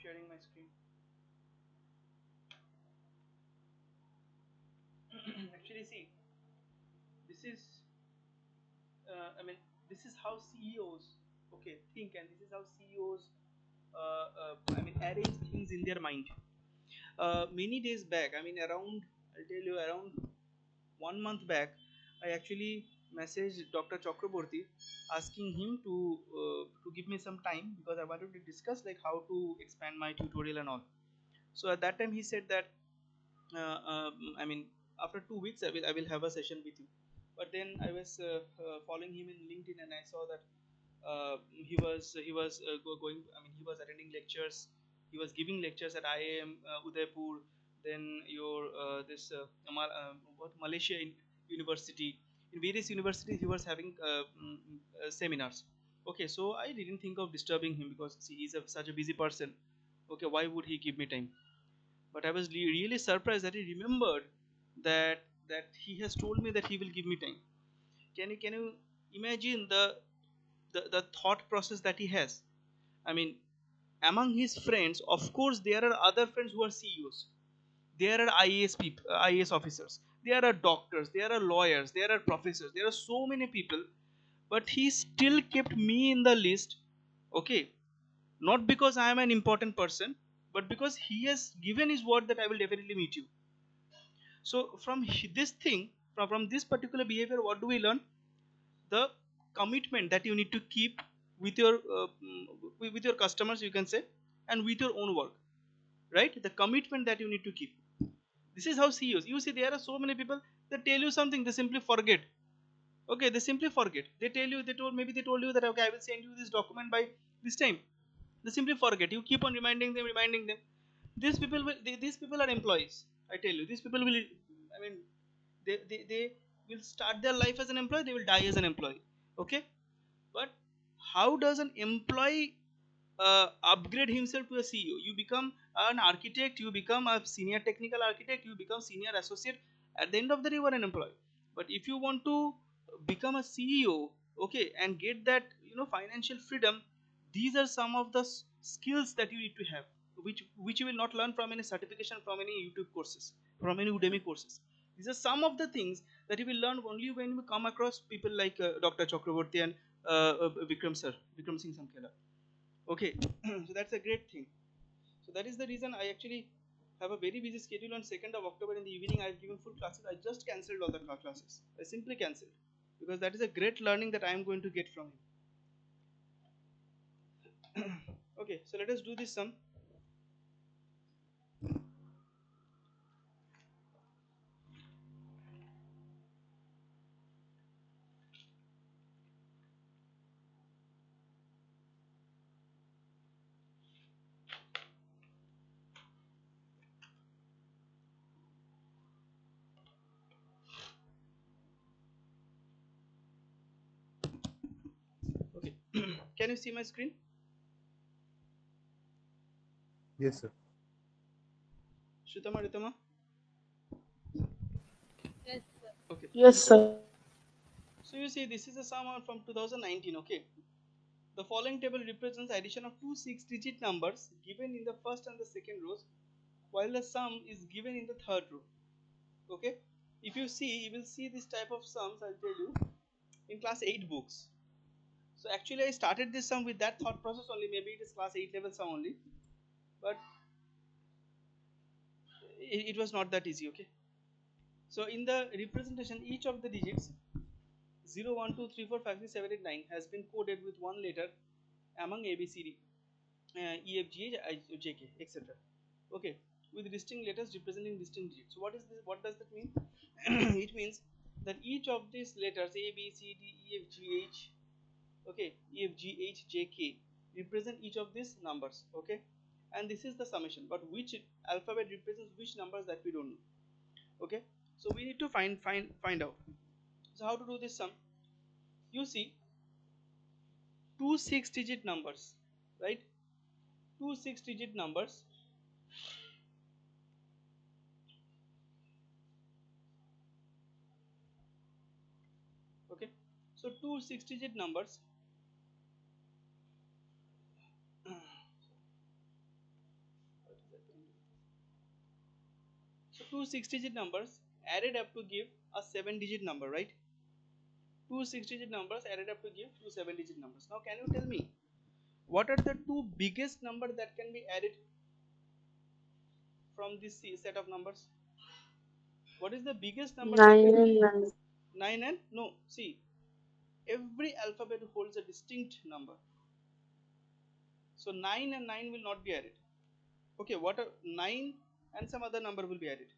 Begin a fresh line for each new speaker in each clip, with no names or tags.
sharing my screen. Actually, see, this is, I mean, this is how CEOs, okay, think, and this is how CEOs, I mean, arrange things in their mind. Many days back, I mean, around, I'll tell you, around 1 month back, I actually messaged Dr. Chakraborty asking him to give me some time because I wanted to discuss like how to expand my tutorial and all. So at that time he said that I mean after 2 weeks I will have a session with you. But then I was following him in LinkedIn and I saw that going. I mean he was attending lectures. He was giving lectures at IIM Udaipur. Then your this what Malaysia University. In various universities he was having seminars. Okay, so I didn't think of disturbing him because see, he's such a busy person. Okay, why would he give me time? But I was really surprised that he remembered that he has told me that he will give me time. Can you imagine the thought process that he has? I mean, among his friends, of course, there are other friends who are CEOs. There are IAS people, IAS officers. There are doctors. There are lawyers. There are professors. There are so many people, but he still kept me in the list. Okay, not because I am an important person, but because he has given his word that I will definitely meet you. So from this thing, from this particular behavior, what do we learn? The commitment that you need to keep with your with your customers, you can say, and with your own work, right? The commitment that you need to keep. This is how CEOs. You see, there are so many people that tell you something, they simply forget. Okay, they simply forget. They tell you, maybe they told you that okay, I will send you this document by this time. They simply forget. You keep on reminding them. These people are employees. I tell you, these people will. I mean, they will start their life as an employee. They will die as an employee. Okay, but how does an employee upgrade himself to a CEO? You become an architect. You become a senior technical architect. You become senior associate. At the end of the day, you are an employee. But if you want to become a CEO, okay, and get that financial freedom, these are some of the skills that you need to have, which you will not learn from any certification, from any YouTube courses, from any Udemy courses. These are some of the things that you will learn only when you come across people like Dr. Chakraborty and Vikram Singh Samkhela. Okay, so that's a great thing. So that is the reason I actually have a very busy schedule. On 2nd of October in the evening I have given full classes. I just cancelled all the classes. I simply cancelled because that is a great learning that I am going to get from him. Okay, so let us do this sum. Okay, can you see my screen?
Yes, sir.
Shritama, Ritama?
Yes, sir.
Okay,
Yes, sir.
so you see this is a sum from 2019. Okay, the following table represents addition of two six-digit numbers given in the first and the second rows, while the sum is given in the third row. Okay, if you see, you will see this type of sums, I'll tell you, in class 8 books. So actually I started this sum with that thought process only. Maybe it is class 8 level sum only, but it was not that easy. Okay, so in the representation, each of the digits 0 1 2 3 4 5 6 7 8 9 has been coded with one letter among ABCD, EFGH, JK, etc. Okay, with distinct letters representing distinct digits. So what is this? What does that mean? It means that each of these letters A, B, C, D, E, F, G, H, okay, E, F, G, H, J, K represent each of these numbers. Okay, and this is the summation. But which alphabet represents which numbers, that we don't know. Okay, so we need to find out. So how to do this sum? You see, two six-digit numbers, right? Two six-digit numbers. Okay, so two six-digit numbers So two 6-digit numbers added up to give a 7-digit number, right? Two 6-digit numbers added up to give two 7-digit numbers. Now can you tell me what are the two biggest number that can be added from this set of numbers? What is the biggest number that can
9
be?
and 9.
9 and no, see, every alphabet holds a distinct number. So 9 and 9 will not be added. Okay, what are 9 and some other number will be added?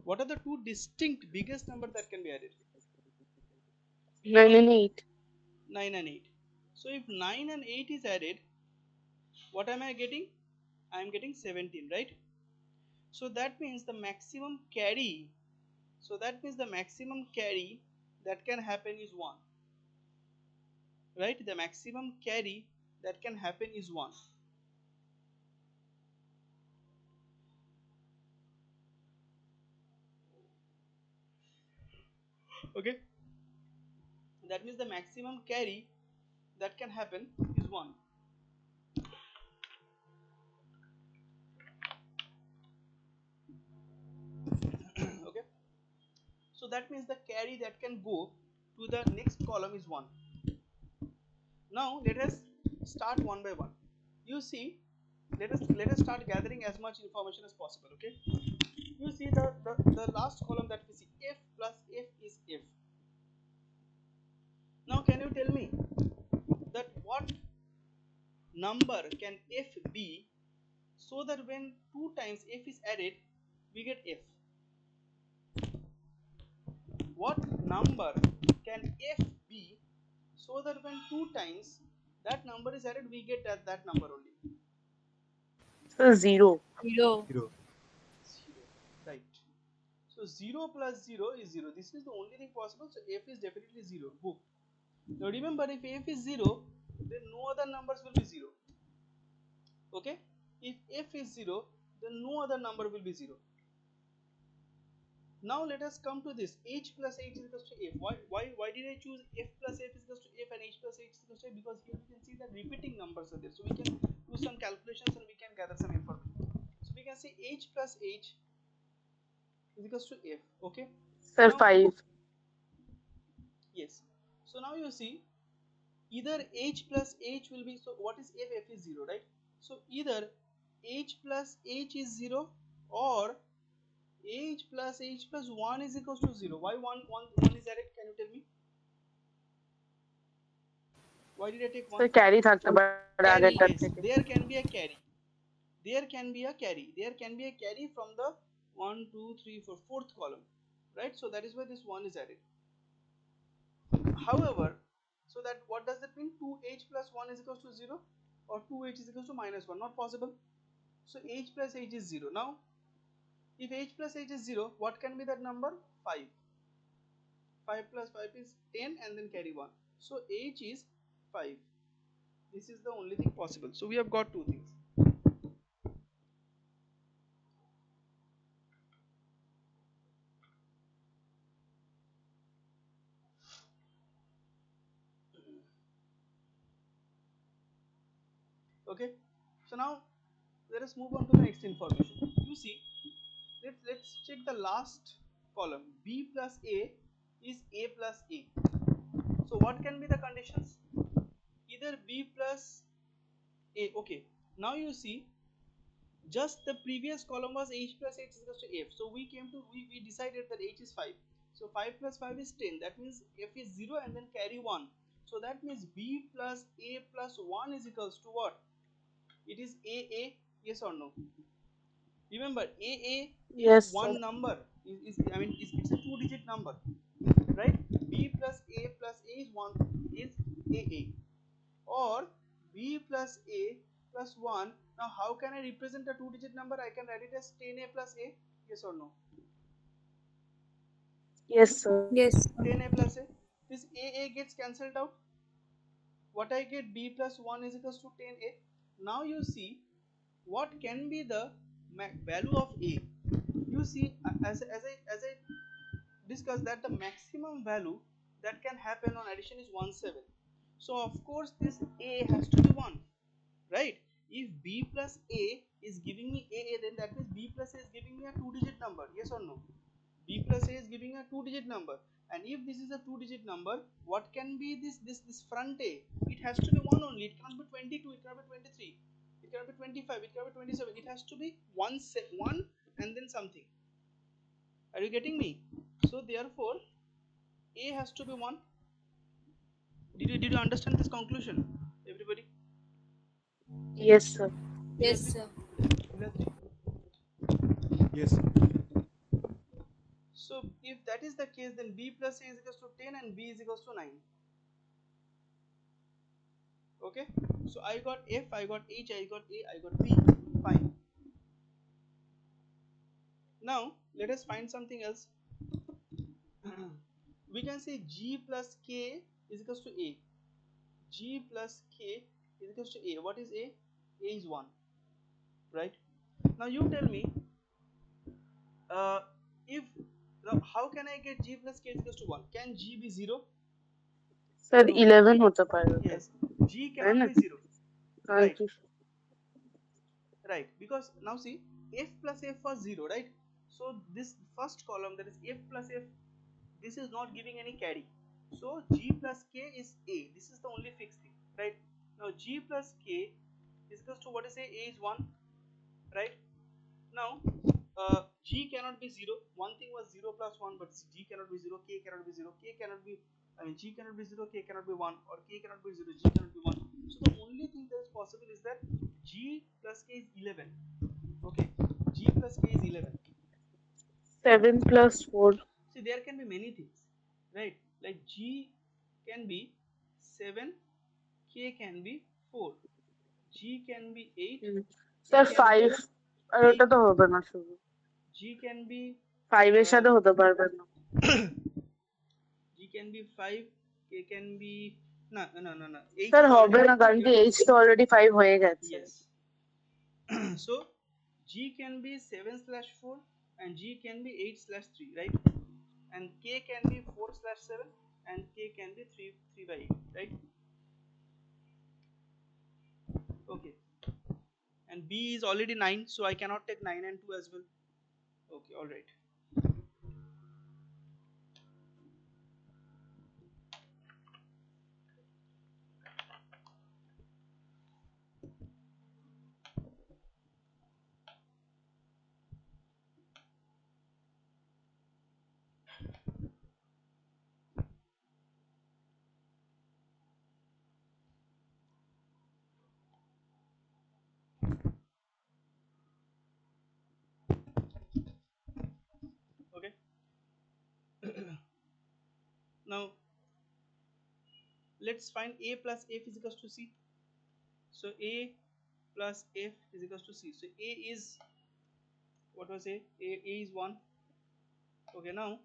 What are the two distinct biggest number that can be added?
9 and 8.
9 and 8. So if 9 and 8 is added, what am I getting? I am getting 17, right? So that means the maximum carry. So that means the maximum carry that can happen is 1. Right? The maximum carry that can happen is 1. Okay? That means the maximum carry that can happen is 1. Okay? So that means the carry that can go to the next column is 1. Now let us start one by one. You see, let us start gathering as much information as possible. Okay? You see the last column that we see, f plus f is f. Now can you tell me that what number can f be so that when 2 times f is added we get f? What number can f be so that when 2 times that number is added we get that number only?
So 0.
0.
0.
0. Right. So 0 plus 0 is 0. This is the only thing possible. So f is definitely 0. Book. Now remember, if f is 0, then no other numbers will be 0. Okay? If f is 0, then no other number will be 0. Now let us come to this. H plus h is equals to f. Why did I choose f plus f is equals to f and h plus h is equals to f? Because here we can see that repeating numbers are there. So we can do some calculations and we can gather some information. So we can say h plus h is equals to f. Okay?
So
Now,
5.
yes. So now you see either h plus h will be, so what is f? F is 0, right? So either h plus h is 0 or h plus h plus 1 is equals to 0. Why 1 is added? Can you tell me? Why did I take 1?
So carry থাকতে পারে আগেরটার
Carry.
থেকে।
Yes, there can be a carry. There can be a carry. There can be a carry from the 1, 2, 3, 4, fourth column. Right? So that is why this 1 is added. However, so that what does that mean? 2h plus 1 is equals to 0 or 2h is equals to minus 1. Not possible. So h plus h is 0. Now, if h plus h is 0, what can be that number? 5. 5 plus 5 is 10 and then carry 1. So h is 5. This is the only thing possible. So we have got two things. Okay. So now let us move on to the next information. You see, let's check the last column. B plus A is A plus A. So what can be the conditions? Either B plus A. Okay. Now you see, just the previous column was h plus h is equals to f. So we decided that h is 5. So 5 plus 5 is 10. That means f is 0 and then carry 1. So that means b plus a plus 1 is equals to what? It is a. Yes or no? Remember, a is
Yes, sir.
one number. It's a 2-digit number, right? B plus a is one is a, or b plus a plus 1. Now how can I represent a 2-digit number? I can write it as 10a plus a. Yes or no?
Yes, sir.
Yes.
10a plus a. This a gets cancelled out. What I get? B plus 1 is equals to 10a. Now you see what can be the value of a. You see, as I discussed that the maximum value that can happen on addition is 17. So of course this a has to be 1, right? if b plus a is giving me a, then that means b plus a is giving me a two-digit number. Yes or no? B plus a is giving a two-digit number, and if this is a two-digit number, what can be this front a? It has to be one only. It cannot be 22. It cannot be 23. It cannot be 25. It cannot be 27. It has to be one and then something. Are you getting me? So therefore, a has to be one. Did you understand this conclusion, everybody?
Yes, sir.
Yes,
Clearly?
sir.
Clearly?
Yes, sir.
So if that is the case, then b plus a is equals to 10 and b is equals to 9. Okay, so I got f, I got h, I got a, I got b. Fine. Now let us find something else. We can say g plus k is equals to a. G plus k is equals to a. What is a? A is 1, right? Now you tell me, if now how can I get g plus k is equals to 1? Can g be 0?
Sir
No.
11 होता पाएगा क्या?
Yes, g
है
cannot
ना?
be 0,
हाँ
right?
जी.
Right, because now see, f plus f was 0, right? So this first column, that is f plus f, this is not giving any carry. So g plus k is a. This is the only fixed thing, right? Now g plus k is equals to what is a is 1, right? Now g cannot be 0. One thing was 0 plus 1, but g cannot be 0, k cannot be 0, k cannot be, I mean g cannot be 0, k cannot be 1, or k cannot be 0, g cannot be 1. So the only thing that is possible is that g plus k is 11. Okay, g plus k is 11.
7 plus 4.
See, there can be many things, right? Like g can be 7, k can be 4, g can be 8, k
sir
can be
5 আর
3,
ওটা তো হবে না শুধু.
g can be
5 এর
uh,
সাথে হতে পারবে না.
g can be 5, k can be, no, h
sir
is already
হবে না কারণ কি
completed.
h তো অলরেডি 5 হয়ে গেছে.
Yes. So g can be 7 slash 4 and g can be 8 slash 3, right? And k can be 4 slash 7 and k can be 3 by 8, right? Okay, and b is already 9, so I cannot take 9 and 2 as well. Okay, all right. Okay. Now let's find a plus f is equals to c. So a plus f is equals to c. So a is, what was a is 1. Okay, now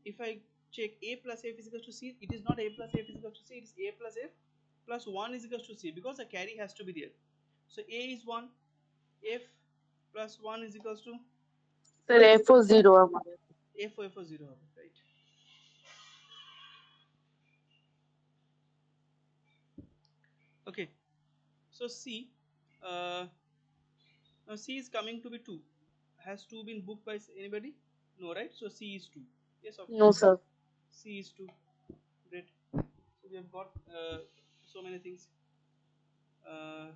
if I check a plus f is equals to c, it is not a plus f is equals to c, it is a plus f plus 1 is equals to c, because a carry has to be there. So a is 1, f plus 1 is equals to
sir f ও 0 আমাদের.
f o 0 হবে, right? Okay, so c, uh, now c is coming to be 2. Has 2 been booked by anybody? No, right? So c is 2. Yes, of
नो
course,
sir.
c is 2. Great. So we have got so many things. uh,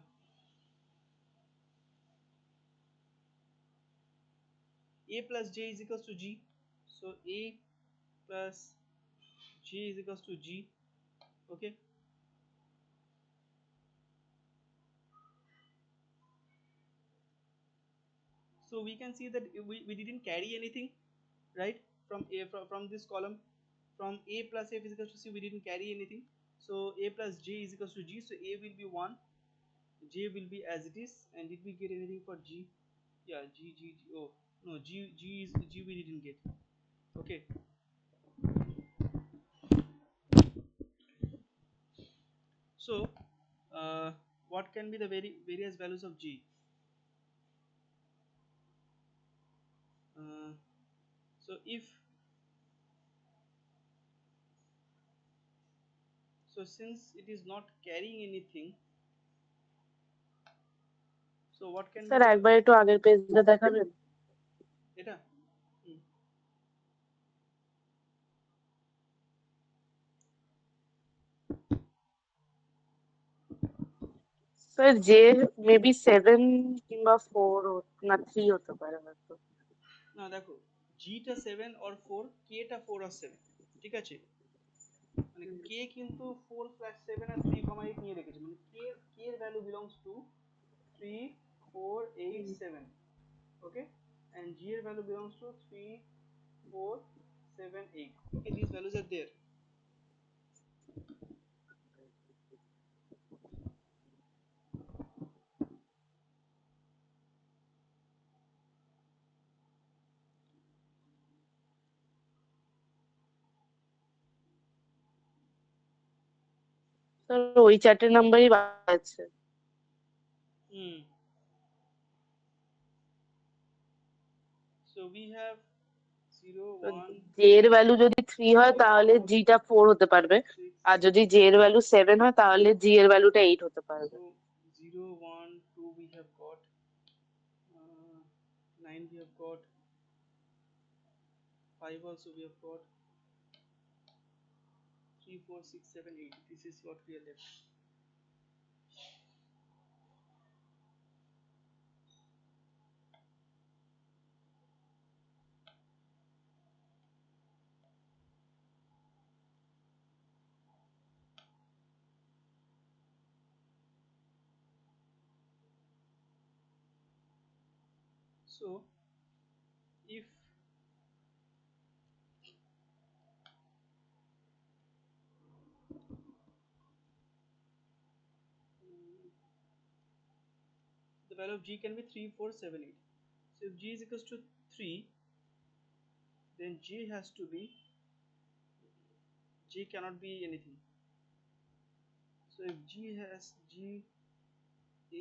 a plus j is equals to g. So a plus j is equals to g. Okay, so we can see that we didn't carry anything, right? From a, from this column, from a plus f is equals to c, we didn't carry anything. So a plus j is equals to g, so a will be 1, j will be as it is. And did we get anything for g? Yeah, g, oh no, g we didn't get. Okay, so what can be the various values of g? uh, so if, so since it is not carrying anything, So what can be
sir
the
একবার একটু আগের পেজটা দেখাবেন?
এটা? Hmm.
Sir যে maybe 7 কিংবা 4 না 3 হতে পারে হয়তো।
না দেখো, জিটা 7 or 4, কেটা 4 or 7, ঠিক আছে? মানে কে কিন্তু 4/7 আর 3,8 নিয়ে রেখেছে, মানে কে এর value belongs to 3, 4, 8, 7, okay, and g এর value belongs to 3, 4, 7, 8, okay, these values are there.
Sir ওই 4টে নাম্বারই বাকি আছে।
Hmm. So we have 0, 1,
J এর ভ্যালু যদি 3 হয়
2,
তাহলে
4,
জিটা 4 হতে পারবে,
6,
আর যদি জে এর ভ্যালু 7 হয় তাহলে জি এর ভ্যালুটা 8 হতে পারবে।
so 0, 1, 2 we have got, 9 we have got, 5 also we have got, 3, 4, 6, 7, 8, this is what we are left. So if the value of g can be 3, 4, 7, 8, so if g is equals to 3, then g cannot be anything. So if g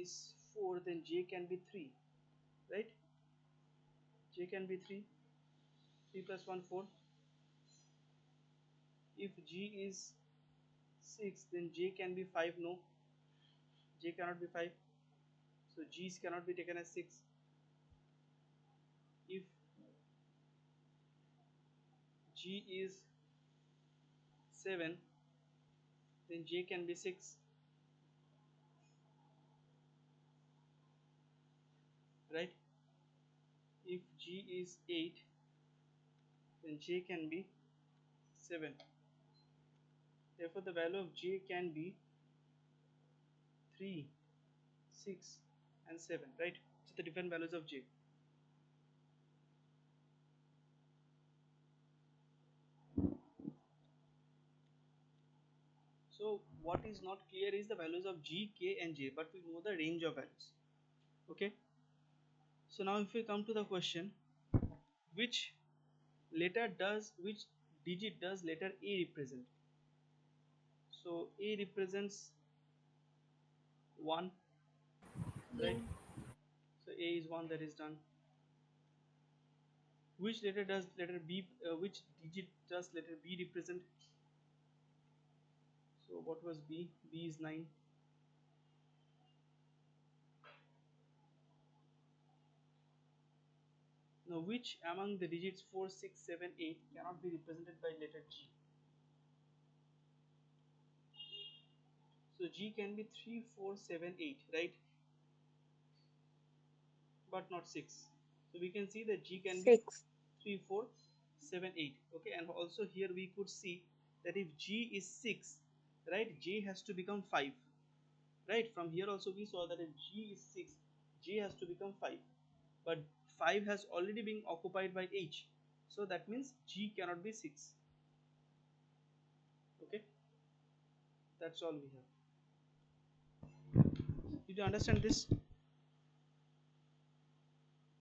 is 4, then j can be 3, right? J can be 3, 3 plus 1, 4. If g is 6, then j can be 5. No, j cannot be 5, so g's cannot be taken as 6. If g is 7, then j can be 6, right? If g is 8, then j can be 7. Therefore the value of j can be 3, 6, and 7, right? So the different values of j. So what is not clear is the values of g, k, and j, but we know the range of values. Okay. So now if we come to the question, which which digit does letter A represent? So A represents 1, right? So A is 1, that is done. Which letter does letter B? Which digit does letter B represent? So what was B? B is 9. Now which among the digits 4, 6, 7, 8 cannot be represented by letter G? So G can be 3, 4, 7, 8, right? But not 6. So we can see that G can be
6
3, 4, 7, 8. Okay, and also here we could see that if G is 6, right, J has to become 5. Right, from here also we saw that if G is 6, J has to become 5. But 5 has already been occupied by H. So that means G cannot be 6. Okay, that's all we have. Did you understand this?